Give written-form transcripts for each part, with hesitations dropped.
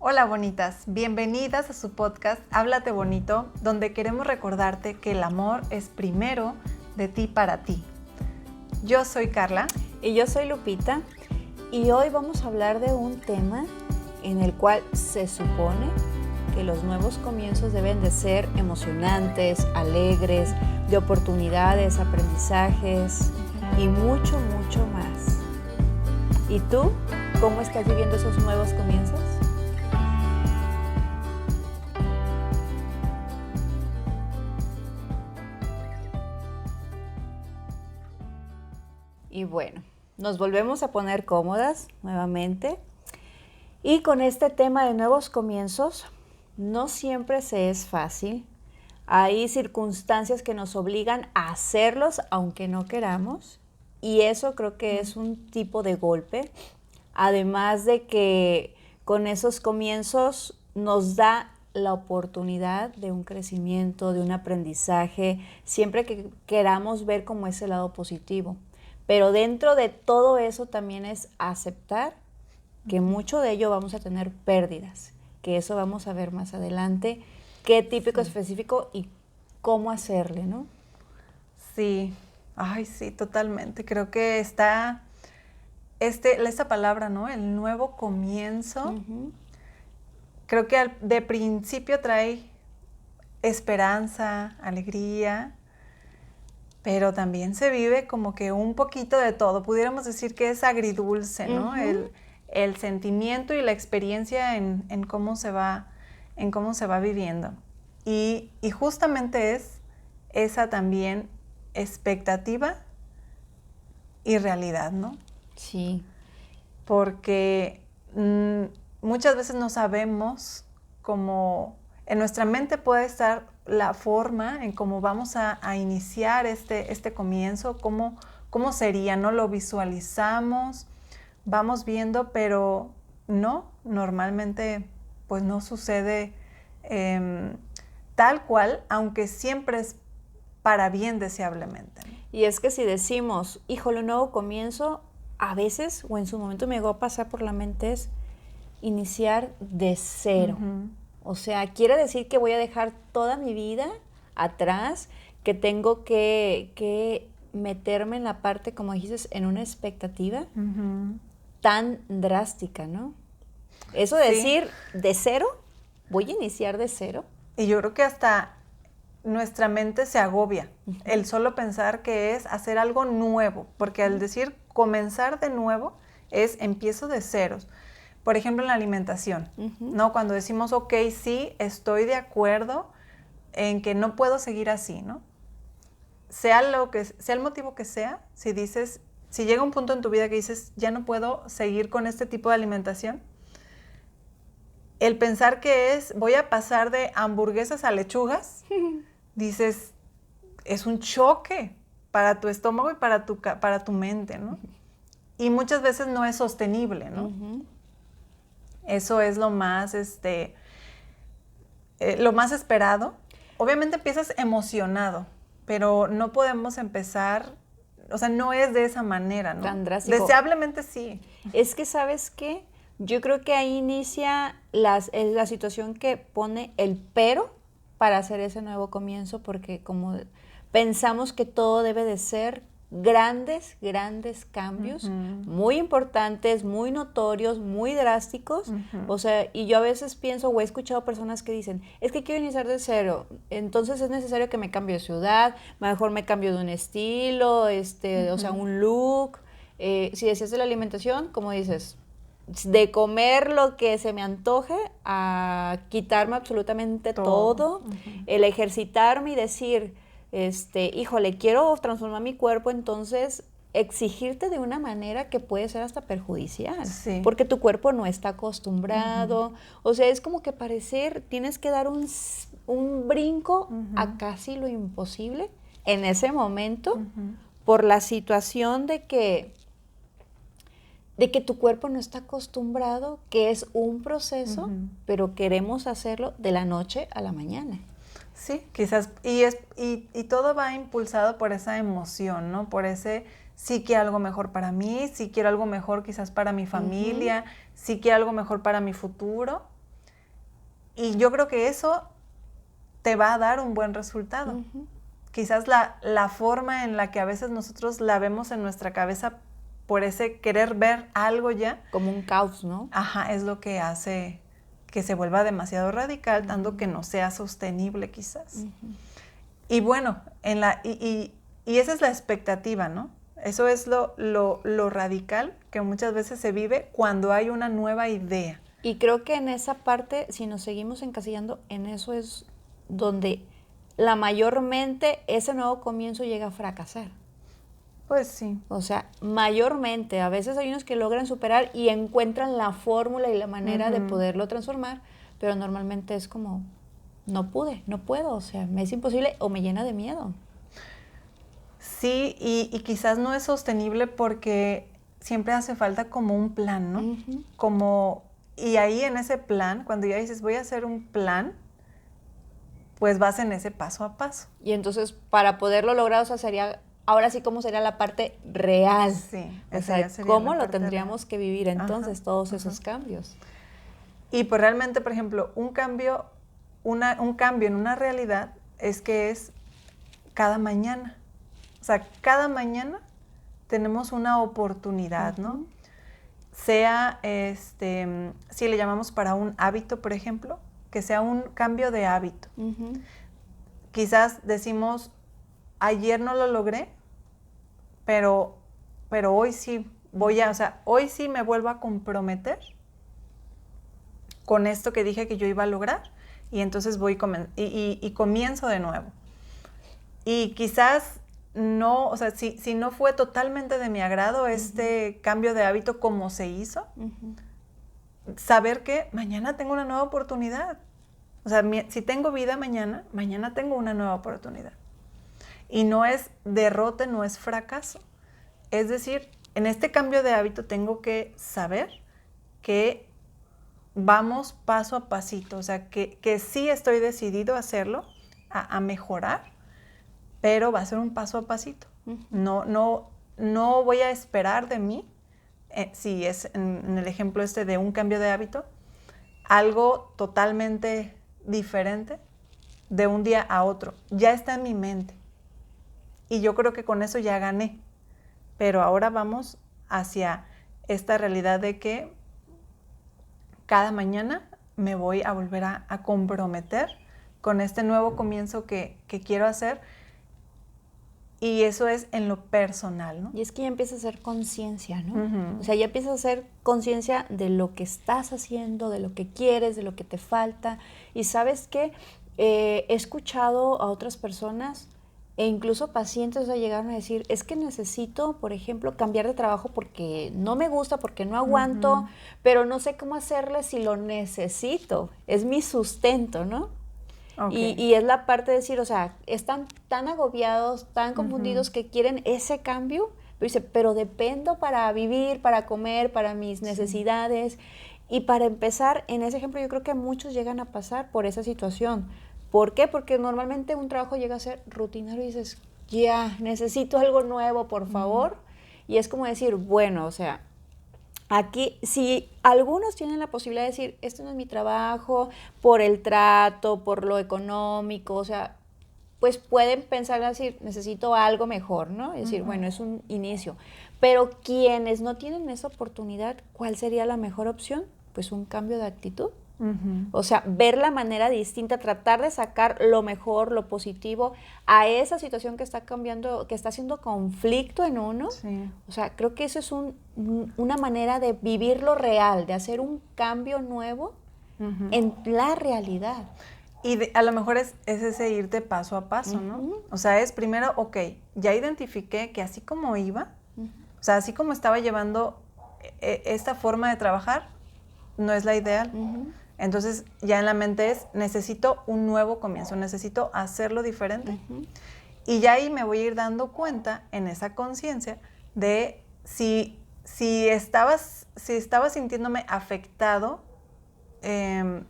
Hola bonitas, bienvenidas a su podcast Háblate Bonito, donde queremos recordarte que el amor es primero de ti para ti. Yo soy Carla. Y yo soy Lupita, y hoy vamos a hablar de un tema en el cual se supone que los nuevos comienzos deben de ser emocionantes, alegres, de oportunidades, aprendizajes y mucho, mucho más. ¿Y tú? ¿Cómo estás viviendo esos nuevos comienzos? Y bueno, nos volvemos a poner cómodas nuevamente. Y con este tema de nuevos comienzos, no siempre se es fácil. Hay circunstancias que nos obligan a hacerlos aunque no queramos. Y eso creo que es un tipo de golpe. Además de que con esos comienzos nos da la oportunidad de un crecimiento, de un aprendizaje, siempre que queramos ver como ese lado positivo. Pero dentro de todo eso también es aceptar que mucho de ello vamos a tener pérdidas, que eso vamos a ver más adelante, qué típico específico y cómo hacerle, ¿no? Sí, sí, totalmente. Creo que está esta palabra, ¿no? El nuevo comienzo. Creo que de principio trae esperanza, alegría, pero también se vive como que un poquito de todo. Pudiéramos decir que es agridulce, ¿no? El sentimiento y la experiencia en cómo se va viviendo. Y justamente es esa también expectativa y realidad, ¿no? Sí. Porque muchas veces no sabemos cómo en nuestra mente puede estar la forma en cómo vamos a iniciar este comienzo, cómo sería, ¿no? Lo visualizamos, vamos viendo, pero no, normalmente pues no sucede tal cual, aunque siempre es para bien deseablemente. Y es que si decimos, híjole, un nuevo comienzo, a veces, o en su momento me llegó a pasar por la mente, es iniciar de cero. O sea, quiere decir que voy a dejar toda mi vida atrás, que tengo que meterme en la parte, como dijiste, en una expectativa tan drástica, ¿no? Eso de decir de cero, voy a iniciar de cero. Y yo creo que hasta nuestra mente se agobia el solo pensar que es hacer algo nuevo, porque al decir comenzar de nuevo es empiezo de ceros. Por ejemplo, en la alimentación, ¿no? Cuando decimos, ok, sí, estoy de acuerdo en que no puedo seguir así, ¿no? Sea el motivo que sea, si llega un punto en tu vida que dices, ya no puedo seguir con este tipo de alimentación, el pensar que voy a pasar de hamburguesas a lechugas, dices, es un choque para tu estómago y para tu mente, ¿no? Y muchas veces no es sostenible, ¿no? Eso es lo más esperado. Obviamente empiezas emocionado, pero no podemos empezar, o sea, no es de esa manera, ¿no? Tan drástico. Deseablemente sí. Es que, ¿sabes qué? Yo creo que ahí inicia la situación que pone el pero para hacer ese nuevo comienzo, porque como pensamos que todo debe de ser grandes cambios, muy importantes, muy notorios, muy drásticos. O sea, y yo a veces pienso o he escuchado personas que dicen, es que quiero iniciar de cero, entonces es necesario que me cambie de ciudad, mejor me cambio de un estilo, o sea, un look. Si decías de la alimentación, como dices, de comer lo que se me antoje a quitarme absolutamente todo. El ejercitarme y decir, híjole, quiero transformar mi cuerpo, entonces exigirte de una manera que puede ser hasta perjudicial, porque tu cuerpo no está acostumbrado. O sea, es como que tienes que dar un brinco a casi lo imposible en ese momento por la situación de que tu cuerpo no está acostumbrado, que es un proceso, pero queremos hacerlo de la noche a la mañana. Sí, quizás, y todo va impulsado por esa emoción, ¿no? Por ese, sí quiero algo mejor para mí, sí quiero algo mejor quizás para mi familia, sí quiero algo mejor para mi futuro. Y yo creo que eso te va a dar un buen resultado. Ujú. Quizás la forma en la que a veces nosotros la vemos en nuestra cabeza por ese querer ver algo ya, Como un caos, ¿no? ajá, es lo que hace que se vuelva demasiado radical, tanto que no sea sostenible quizás. Y bueno, y esa es la expectativa, ¿no? Eso es lo radical que muchas veces se vive cuando hay una nueva idea. Y creo que en esa parte, si nos seguimos encasillando, en eso es donde la mayormente ese nuevo comienzo llega a fracasar. Pues sí. O sea, mayormente, a veces hay unos que logran superar y encuentran la fórmula y la manera de poderlo transformar, pero normalmente es como, no puedo, o sea, me es imposible o me llena de miedo. Sí, y quizás no es sostenible porque siempre hace falta como un plan, ¿no? Ujú. Y ahí en ese plan, cuando ya dices, voy a hacer un plan, pues vas en ese paso a paso. Y entonces, para poderlo lograr, o sea, sería, ahora sí, ¿cómo sería la parte real? Sí, O esa sea, ya sería ¿cómo la lo parte tendríamos real. que vivir entonces, Ajá, todos ajá. esos cambios? Y pues realmente, por ejemplo, un cambio en una realidad es que es cada mañana. O sea, cada mañana tenemos una oportunidad, ¿no? Ujú. Sea, si le llamamos para un hábito, por ejemplo, que sea un cambio de hábito. Ujú. Quizás decimos, ayer no lo logré, pero hoy sí o sea, hoy sí me vuelvo a comprometer con esto que dije que yo iba a lograr y entonces y comienzo de nuevo. Y quizás no, o sea, si no fue totalmente de mi agrado este cambio de hábito como se hizo, saber que mañana tengo una nueva oportunidad. O sea, si tengo vida mañana tengo una nueva oportunidad. Y no es derrota, no es fracaso. Es decir, en este cambio de hábito tengo que saber que vamos paso a pasito, o sea, que sí estoy decidido a hacerlo, a mejorar, pero va a ser un paso a pasito. No voy a esperar de mí, si es en el ejemplo de un cambio de hábito, algo totalmente diferente de un día a otro. Ya está en mi mente. Y yo creo que con eso ya gané. Pero ahora vamos hacia esta realidad de que cada mañana me voy a volver a comprometer con este nuevo comienzo que quiero hacer. Y eso es en lo personal, ¿no? Y es que ya empieza a hacer conciencia, ¿no? Uh-huh. O sea, ya empiezas a hacer conciencia de lo que estás haciendo, de lo que quieres, de lo que te falta. Y sabes que he escuchado a otras personas e incluso pacientes, o sea, llegaron a decir, es que necesito, por ejemplo, cambiar de trabajo porque no me gusta, porque no aguanto, pero no sé cómo hacerle si lo necesito. Es mi sustento, ¿no? Okay. Y es la parte de decir, o sea, están tan agobiados, tan confundidos que quieren ese cambio, pero dice, pero dependo para vivir, para comer, para mis necesidades. Y para empezar, en ese ejemplo yo creo que muchos llegan a pasar por esa situación. ¿Por qué? Porque normalmente un trabajo llega a ser rutinario y dices, ya, necesito algo nuevo, por favor. Y es como decir, bueno, o sea, aquí, si algunos tienen la posibilidad de decir, esto no es mi trabajo, por el trato, por lo económico, o sea, pues pueden pensar decir, necesito algo mejor, ¿no? Es decir, bueno, es un inicio. Pero quienes no tienen esa oportunidad, ¿cuál sería la mejor opción? Pues un cambio de actitud. O sea, ver la manera distinta, tratar de sacar lo mejor, lo positivo a esa situación que está cambiando, que está haciendo conflicto en uno. Sí. O sea, creo que eso es una manera de vivir lo real, de hacer un cambio nuevo en la realidad. Y a lo mejor es ese irte paso a paso, ¿no? O sea, es primero, ok, ya identifiqué que así como iba, o sea, así como estaba llevando esta forma de trabajar, no es la ideal. Entonces, ya en la mente es, necesito un nuevo comienzo, necesito hacerlo diferente. Y ya ahí me voy a ir dando cuenta en esa conciencia de si estaba sintiéndome afectado, a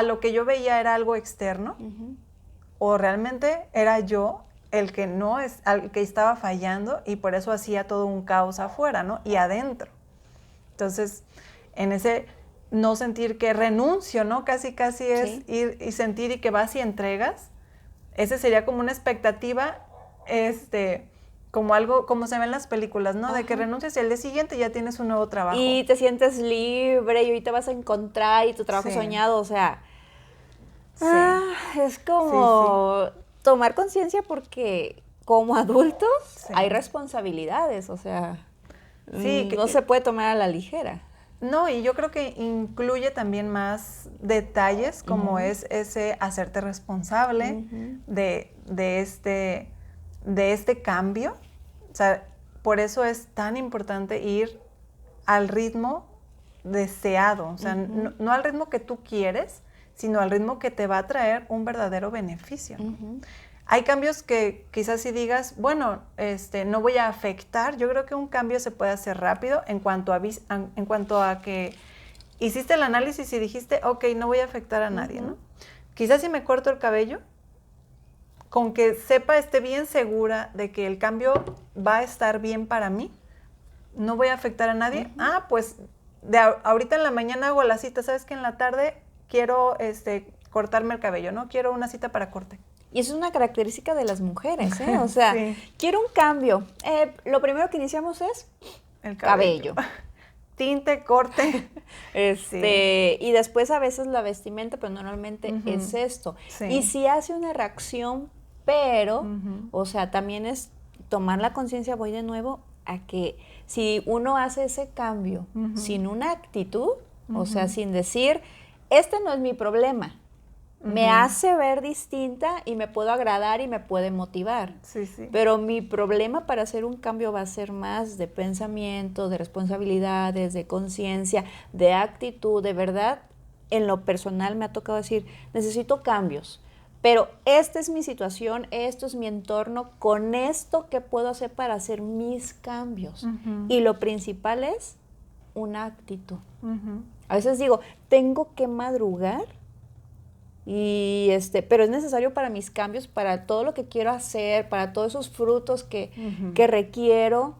lo que yo veía era algo externo, o realmente era yo el que el que estaba fallando y por eso hacía todo un caos afuera, ¿no? Y adentro. Entonces, en ese no sentir que renuncio, ¿no? Casi es Sí. ir y sentir y que vas y entregas. Ese sería como una expectativa, como algo, como se ve en las películas, ¿no? De que Ajá. renuncias y al día siguiente ya tienes un nuevo trabajo. Y te sientes libre y ahorita vas a encontrar y tu trabajo Sí. soñado, o sea, Sí. es como tomar conciencia porque como adultos Sí. hay responsabilidades, o sea, Sí, no se puede tomar a la ligera. No, y yo creo que incluye también más detalles como es ese hacerte responsable de este cambio. O sea, por eso es tan importante ir al ritmo deseado, o sea, no al ritmo que tú quieres, sino al ritmo que te va a traer un verdadero beneficio. Hay cambios que quizás si digas, bueno, no voy a afectar. Yo creo que un cambio se puede hacer rápido en cuanto a que hiciste el análisis y dijiste, ok, no voy a afectar a nadie, ¿no? Quizás si me corto el cabello, con que esté bien segura de que el cambio va a estar bien para mí, no voy a afectar a nadie. Pues ahorita en la mañana hago la cita, ¿sabes que en la tarde quiero cortarme el cabello, ¿no? Quiero una cita para corte. Y eso es una característica de las mujeres, ¿eh? O sea, quiero un cambio. Lo primero que iniciamos es el cabello. Tinte, corte. Y después a veces la vestimenta, pero normalmente es esto. Sí. Y sí hace una reacción, pero, o sea, también es tomar la conciencia, voy de nuevo a que si uno hace ese cambio sin una actitud, o sea, sin decir, este no es mi problema, me hace ver distinta y me puedo agradar y me puede motivar. Sí, sí. Pero mi problema para hacer un cambio va a ser más de pensamiento, de responsabilidades, de conciencia, de actitud, de verdad. En lo personal me ha tocado decir, necesito cambios, pero esta es mi situación, esto es mi entorno, con esto, ¿qué puedo hacer para hacer mis cambios? Y lo principal es una actitud. A veces digo, tengo que madrugar, y pero es necesario para mis cambios, para todo lo que quiero hacer, para todos esos frutos que requiero.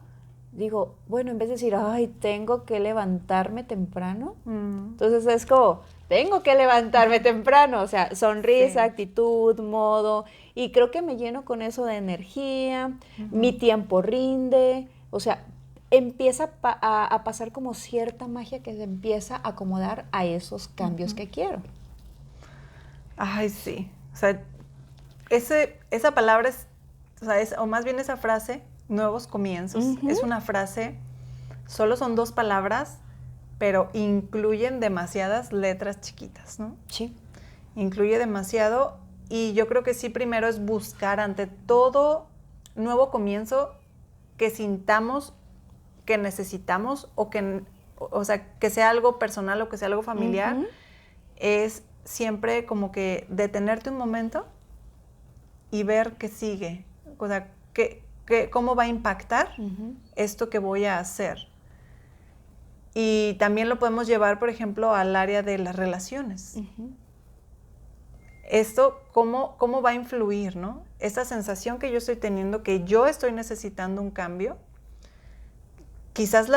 Digo, bueno, en vez de decir, ay, tengo que levantarme temprano, entonces es como, tengo que levantarme temprano, o sea, sonrisa, actitud, modo, y creo que me lleno con eso de energía, mi tiempo rinde, o sea, empieza a pasar como cierta magia que se empieza a acomodar a esos cambios que quiero. Ay, sí. O sea, esa palabra o más bien esa frase, nuevos comienzos, es una frase, solo son 2 palabras, pero incluyen demasiadas letras chiquitas, ¿no? Sí. Incluye demasiado y yo creo que sí, primero es buscar ante todo nuevo comienzo que sintamos que necesitamos o sea, que sea algo personal o que sea algo familiar, es siempre como que detenerte un momento y ver qué sigue, o sea, cómo va a impactar esto que voy a hacer. Y también lo podemos llevar, por ejemplo, al área de las relaciones. Esto, ¿cómo va a influir, no? Esta sensación que yo estoy teniendo, que yo estoy necesitando un cambio, quizás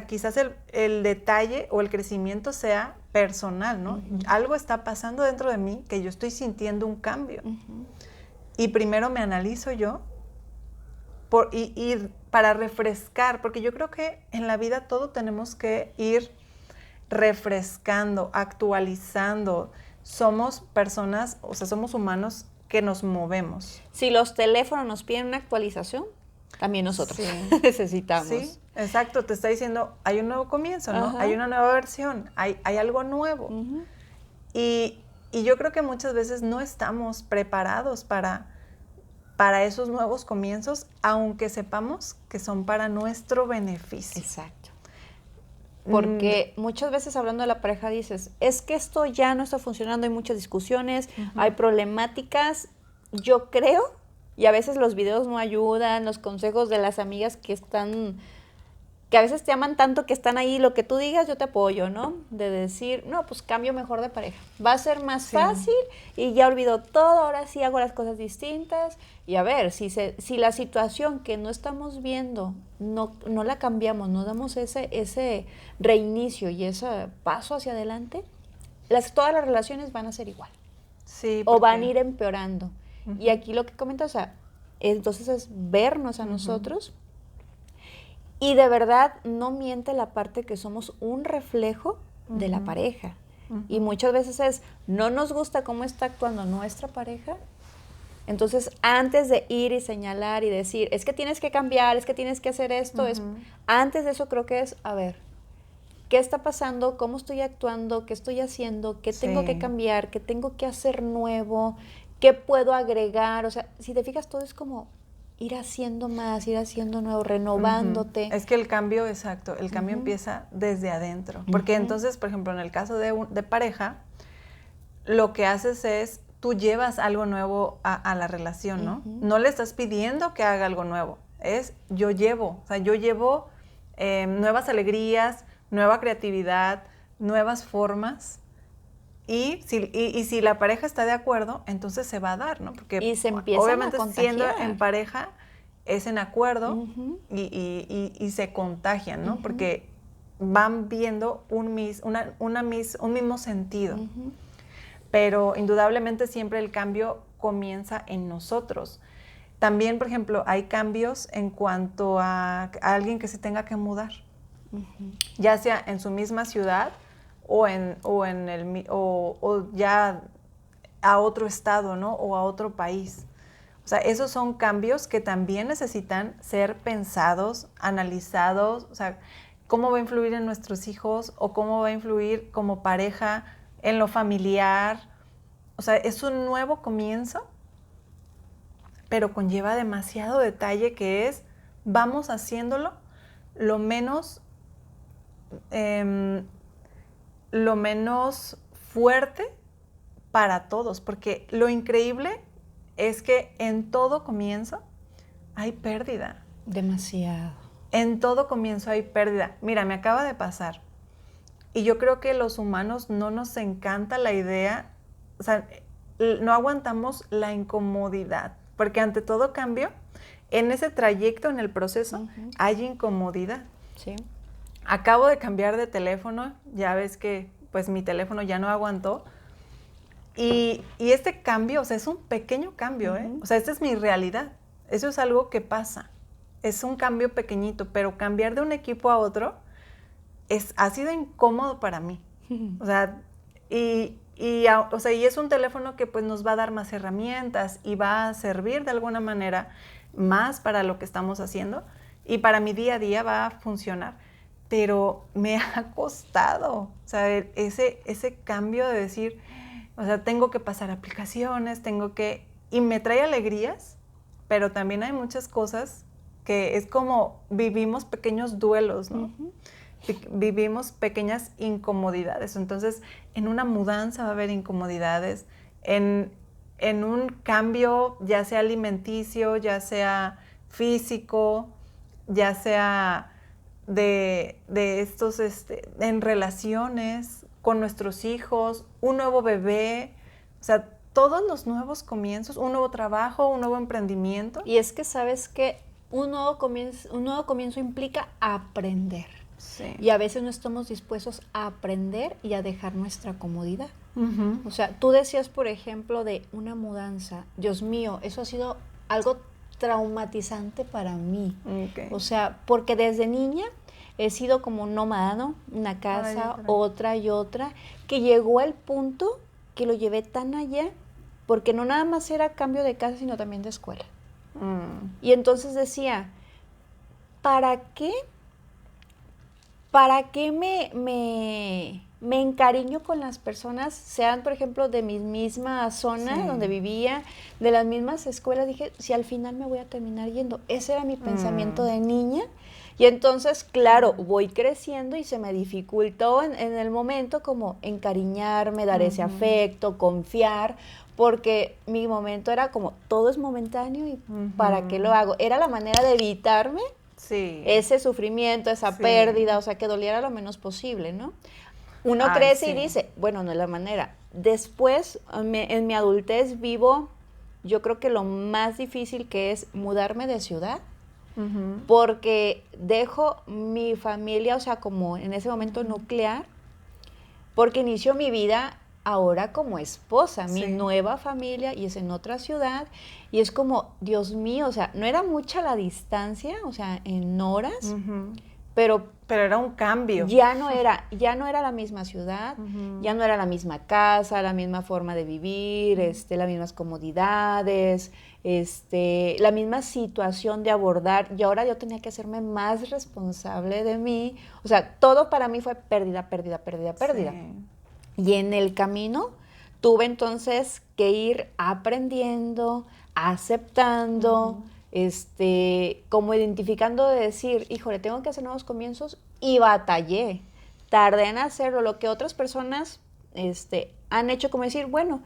quizás el detalle o el crecimiento sea personal, ¿no? Algo está pasando dentro de mí que yo estoy sintiendo un cambio. Y primero me analizo yo y para refrescar, porque yo creo que en la vida todo tenemos que ir refrescando, actualizando. Somos personas, o sea, somos humanos que nos movemos. Si los teléfonos nos piden una actualización, también nosotros necesitamos. Sí, exacto, te está diciendo, hay un nuevo comienzo, ¿no? Hay una nueva versión, hay algo nuevo. Y yo creo que muchas veces no estamos preparados para esos nuevos comienzos, aunque sepamos que son para nuestro beneficio. Exacto. Porque muchas veces hablando de la pareja dices, es que esto ya no está funcionando, hay muchas discusiones, hay problemáticas, yo creo. Y a veces los videos no ayudan, los consejos de las amigas que están que a veces te aman tanto que están ahí, lo que tú digas yo te apoyo, ¿no? De decir, no, pues cambio mejor de pareja. Va a ser más fácil y ya olvido todo, ahora sí hago las cosas distintas. Y a ver, si la situación que no estamos viendo no la cambiamos, no damos ese reinicio y ese paso hacia adelante, todas las relaciones van a ser igual. Sí, o van a ir empeorando. Y aquí lo que comentas, o sea, entonces es vernos a nosotros. Y de verdad no miente la parte que somos un reflejo de la pareja. Y muchas veces no nos gusta cómo está actuando nuestra pareja. Entonces, antes de ir y señalar y decir, es que tienes que cambiar, es que tienes que hacer esto, antes de eso creo que es, a ver, ¿qué está pasando? ¿Cómo estoy actuando? ¿Qué estoy haciendo? ¿Qué tengo que cambiar? ¿Qué tengo que hacer nuevo? ¿Qué puedo agregar? O sea, si te fijas, todo es como ir haciendo más, ir haciendo nuevo, renovándote. Es que el cambio, exacto, el cambio empieza desde adentro. Porque entonces, por ejemplo, en el caso de pareja, lo que haces es, tú llevas algo nuevo a la relación, ¿no? No le estás pidiendo que haga algo nuevo, es yo llevo nuevas alegrías, nueva creatividad, nuevas formas. Y si la pareja está de acuerdo, entonces se va a dar, ¿no? Porque y se empiezan obviamente a contagiar. Siendo en pareja es en acuerdo y se contagian, ¿no? Porque van viendo un mismo sentido. Pero indudablemente siempre el cambio comienza en nosotros. También, por ejemplo, hay cambios en cuanto a alguien que se tenga que mudar, ya sea en su misma ciudad o ya a otro estado, ¿no? O a otro país. O sea, esos son cambios que también necesitan ser pensados, analizados. O sea, cómo va a influir en nuestros hijos o cómo va a influir como pareja en lo familiar. O sea, es un nuevo comienzo, pero conlleva demasiado detalle, que es, vamos haciéndolo lo menos fuerte para todos, porque lo increíble es que en todo comienzo hay pérdida. Demasiado. En todo comienzo hay pérdida. Mira, me acaba de pasar. Y yo creo que los humanos no nos encanta la idea, o sea, no aguantamos la incomodidad, porque ante todo cambio, en ese trayecto, en el proceso, hay incomodidad. Sí. Acabo de cambiar de teléfono, ya ves que pues mi teléfono ya no aguantó. Y este cambio, o sea, es un pequeño cambio, ¿eh? O sea, esta es mi realidad. Eso es algo que pasa. Es un cambio pequeñito, pero cambiar de un equipo a otro ha sido incómodo para mí. O sea, y es un teléfono que pues nos va a dar más herramientas y va a servir de alguna manera más para lo que estamos haciendo, y para mi día a día va a funcionar. Pero me ha costado, o sea, ese cambio de decir, o sea, tengo que pasar aplicaciones, y me trae alegrías, pero también hay muchas cosas que es como vivimos pequeños duelos, ¿no? Vivimos pequeñas incomodidades. Entonces, en una mudanza va a haber incomodidades, en un cambio, ya sea alimenticio, ya sea físico, ya sea de estos, en relaciones con nuestros hijos, un nuevo bebé, o sea, todos los nuevos comienzos, un nuevo trabajo, un nuevo emprendimiento. Y es que sabes que un nuevo comienzo implica aprender. Sí. Y a veces no estamos dispuestos a aprender y a dejar nuestra comodidad. O sea, tú decías, por ejemplo, de una mudanza. Dios mío, eso ha sido algo traumatizante para mí. Okay. O sea, porque desde niña he sido como nómada, ¿no? Una casa, otra y otra, que llegó al punto que lo llevé tan allá, porque no nada más era cambio de casa, sino también de escuela. Y entonces decía, ¿para qué me encariño con las personas, sean, por ejemplo, de mi misma zona donde vivía, de las mismas escuelas? Dije, si al final me voy a terminar yendo. Ese era mi pensamiento de niña. Y entonces, claro, voy creciendo y se me dificultó en el momento como encariñarme, dar ese afecto, confiar, porque mi momento era como, todo es momentáneo y ¿para qué lo hago? Era la manera de evitarme Sí. ese sufrimiento, esa Sí. pérdida, o sea, que doliera lo menos posible, ¿no? Uno Ay, crece sí. y dice, bueno, no es la manera. Después, en mi adultez vivo, yo creo que lo más difícil que es mudarme de ciudad, Ujú. porque dejo mi familia, o sea, como en ese momento nuclear, porque inicio mi vida ahora como esposa, mi Sí. nueva familia, y es en otra ciudad, y es como, Dios mío, o sea, no era mucha la distancia, o sea, en horas, Ujú. pero Pero era un cambio. ya no era la misma ciudad, Ujú. ya no era la misma casa, la misma forma de vivir, las mismas comodidades, la misma situación de abordar, y ahora yo tenía que hacerme más responsable de mí, o sea, todo para mí fue pérdida, pérdida, pérdida, pérdida. Sí. Y en el camino tuve entonces que ir aprendiendo, aceptando, como identificando de decir, híjole, tengo que hacer nuevos comienzos, y batallé. Tardé en hacerlo, lo que otras personas han hecho, como decir, bueno,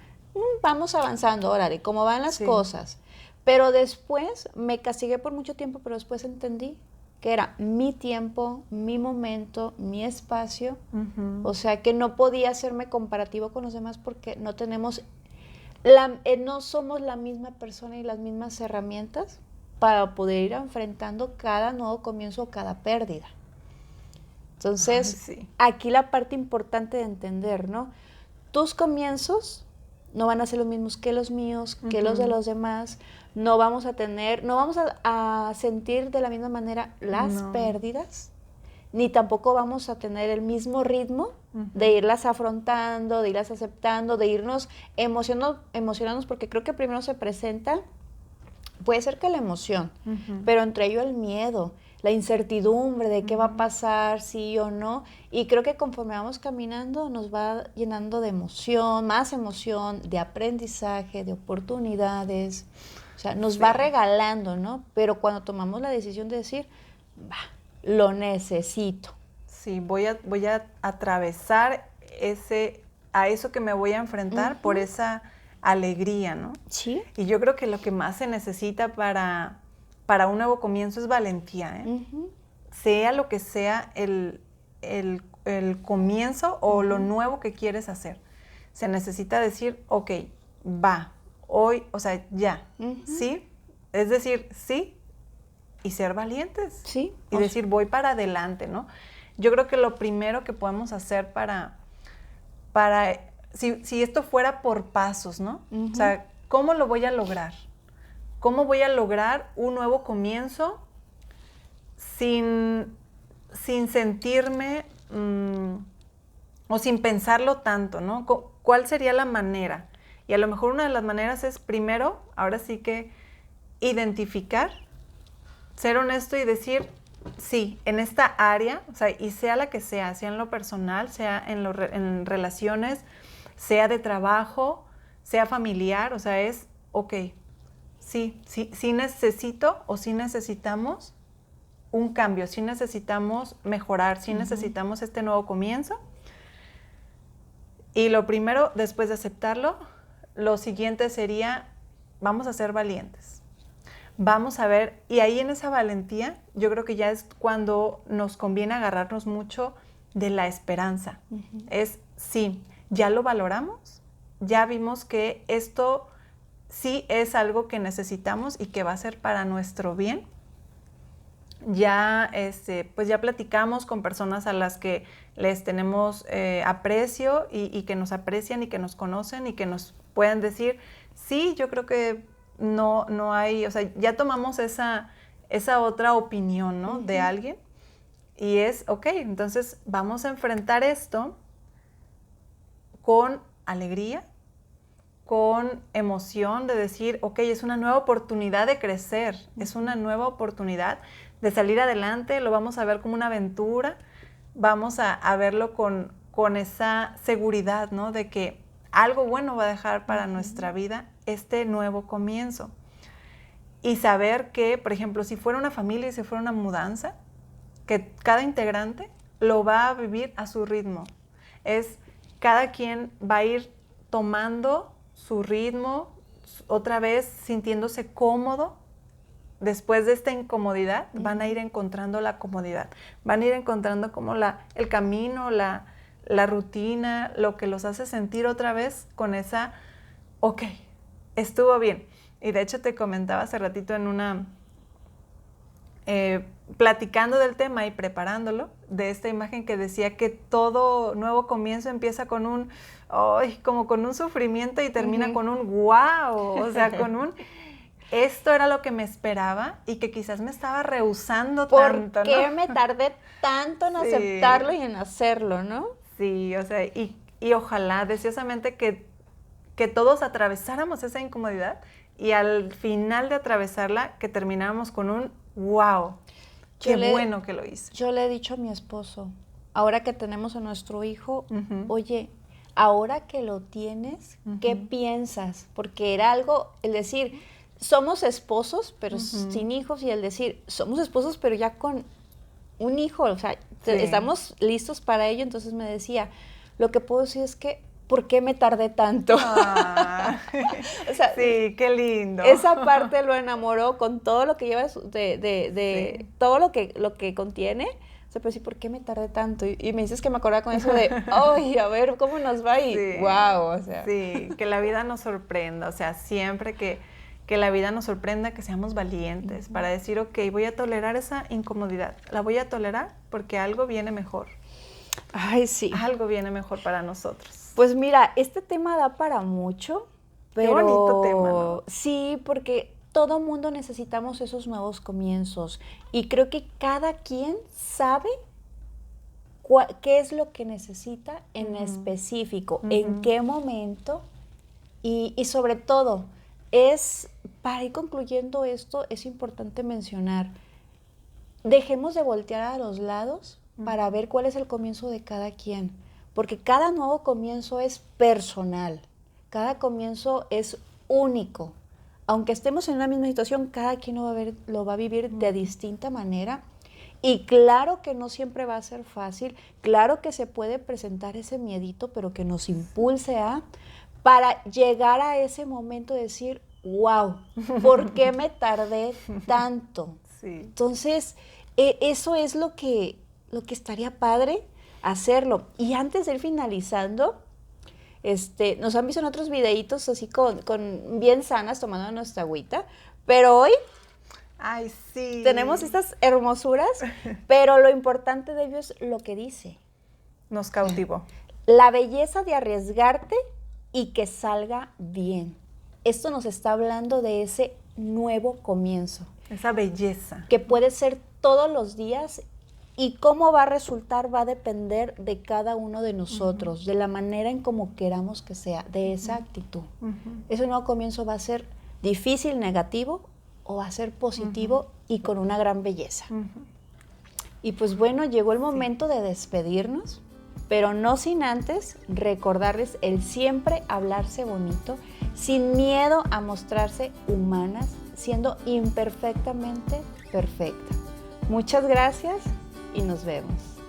vamos avanzando, órale, cómo van las Sí. cosas. Pero después me castigué por mucho tiempo, pero después entendí que era mi tiempo, mi momento, mi espacio. Ujú. O sea, que no podía hacerme comparativo con los demás porque no tenemos, no somos la misma persona y las mismas herramientas para poder ir enfrentando cada nuevo comienzo o cada pérdida. Entonces, Ay, sí. aquí la parte importante de entender, ¿no? Tus comienzos no van a ser los mismos que los míos, que los de los demás. No vamos a sentir de la misma manera las No. pérdidas, ni tampoco vamos a tener el mismo ritmo de irlas afrontando, de irlas aceptando, de irnos emocionándonos, porque creo que primero se presenta, puede ser que la emoción, pero entre ello el miedo, la incertidumbre de qué va a pasar, sí o no, y creo que conforme vamos caminando nos va llenando de emoción, más emoción, de aprendizaje, de oportunidades, o sea, nos va regalando, ¿no? Pero cuando tomamos la decisión de decir, va, lo necesito. Sí, voy a atravesar a eso que me voy a enfrentar por esa alegría, ¿no? Sí. Y yo creo que lo que más se necesita para un nuevo comienzo es valentía, ¿eh? Sea lo que sea el comienzo o lo nuevo que quieres hacer. Se necesita decir, ok, va, hoy, o sea, ya, ¿sí? Es decir, sí, y ser valientes. Sí. Y decir, voy para adelante, ¿no? Yo creo que lo primero que podemos hacer si esto fuera por pasos, ¿no? O sea, ¿cómo lo voy a lograr? ¿Cómo voy a lograr un nuevo comienzo sin sentirme o sin pensarlo tanto, ¿no? ¿Cuál sería la manera? Y a lo mejor una de las maneras es primero, ahora sí que identificar, ser honesto y decir, sí, en esta área, o sea, y sea la que sea en lo personal, sea en relaciones, sea de trabajo, sea familiar, o sea, es, ok, sí necesito o sí necesitamos un cambio, sí necesitamos mejorar, sí necesitamos este nuevo comienzo. Y lo primero, después de aceptarlo, lo siguiente sería, vamos a ser valientes. Vamos a ver, y ahí en esa valentía, yo creo que ya es cuando nos conviene agarrarnos mucho de la esperanza. Es, sí, ya lo valoramos, ya vimos que esto sí es algo que necesitamos y que va a ser para nuestro bien. Ya, pues ya platicamos con personas a las que les tenemos aprecio y que nos aprecian y que nos conocen y que nos pueden decir, sí, yo creo que no hay, o sea, ya tomamos esa otra opinión, ¿no? De alguien y es, ok, entonces vamos a enfrentar esto con alegría, con emoción de decir, ok, es una nueva oportunidad de crecer, es una nueva oportunidad de salir adelante, lo vamos a ver como una aventura, vamos a verlo con esa seguridad, ¿no? De que algo bueno va a dejar para nuestra vida este nuevo comienzo. Y saber que, por ejemplo, si fuera una familia y si fuera una mudanza, que cada integrante lo va a vivir a su ritmo. Es cada quien va a ir tomando su ritmo, otra vez sintiéndose cómodo después de esta incomodidad, van a ir encontrando la comodidad, van a ir encontrando como el camino, la rutina, lo que los hace sentir otra vez con esa, ok, estuvo bien. Y de hecho te comentaba hace ratito en una, platicando del tema y preparándolo, de esta imagen que decía que todo nuevo comienzo empieza con como con un sufrimiento y termina con un wow, o sea, con un... Esto era lo que me esperaba y que quizás me estaba rehusando tanto, ¿no? ¿Por qué me tardé tanto en aceptarlo y en hacerlo, no? Sí, o sea, y ojalá deseosamente que todos atravesáramos esa incomodidad y al final de atravesarla que termináramos con un wow, qué bueno que lo hice. Yo le he dicho a mi esposo, ahora que tenemos a nuestro hijo, oye, ahora que lo tienes, ¿qué piensas? Porque era algo, el decir... Somos esposos, pero sin hijos, y el decir, somos esposos, pero ya con un hijo, o sea, estamos listos para ello. Entonces me decía, lo que puedo decir es que, ¿por qué me tardé tanto? O sea, sí, qué lindo. Esa parte lo enamoró con todo lo que lleva todo lo que contiene. O sea, pero sí, ¿por qué me tardé tanto? Y me dices que me acordaba con eso de, ay, a ver, ¿cómo nos va? Y wow, o sea. Sí, que la vida nos sorprenda, o sea, siempre que la vida nos sorprenda, que seamos valientes para decir, ok, voy a tolerar esa incomodidad, la voy a tolerar porque algo viene mejor. Ay, sí. Algo viene mejor para nosotros. Pues mira, este tema da para mucho, pero... Qué bonito tema, ¿no? Sí, porque todo mundo necesitamos esos nuevos comienzos y creo que cada quien sabe qué es lo que necesita en específico, en qué momento y sobre todo... Para ir concluyendo esto, es importante mencionar, dejemos de voltear a los lados para ver cuál es el comienzo de cada quien, porque cada nuevo comienzo es personal, cada comienzo es único. Aunque estemos en la misma situación, cada quien lo va a vivir de distinta manera. Y claro que no siempre va a ser fácil, claro que se puede presentar ese miedito, pero que nos impulse para llegar a ese momento de decir, wow, ¿por qué me tardé tanto? Sí. Entonces, eso es lo que estaría padre hacerlo. Y antes de ir finalizando, nos han visto en otros videitos así con bien sanas tomando nuestra agüita, pero hoy ay, sí, tenemos estas hermosuras, pero lo importante de ello es lo que dice. Nos cautivó. La belleza de arriesgarte y que salga bien. Esto nos está hablando de ese nuevo comienzo. Esa belleza. Que puede ser todos los días y cómo va a resultar va a depender de cada uno de nosotros, de la manera en cómo queramos que sea, de esa actitud. Ese nuevo comienzo va a ser difícil, negativo, o va a ser positivo y con una gran belleza. Y pues bueno, llegó el momento de despedirnos, pero no sin antes recordarles el siempre hablarse bonito, sin miedo a mostrarse humanas, siendo imperfectamente perfecta. Muchas gracias y nos vemos.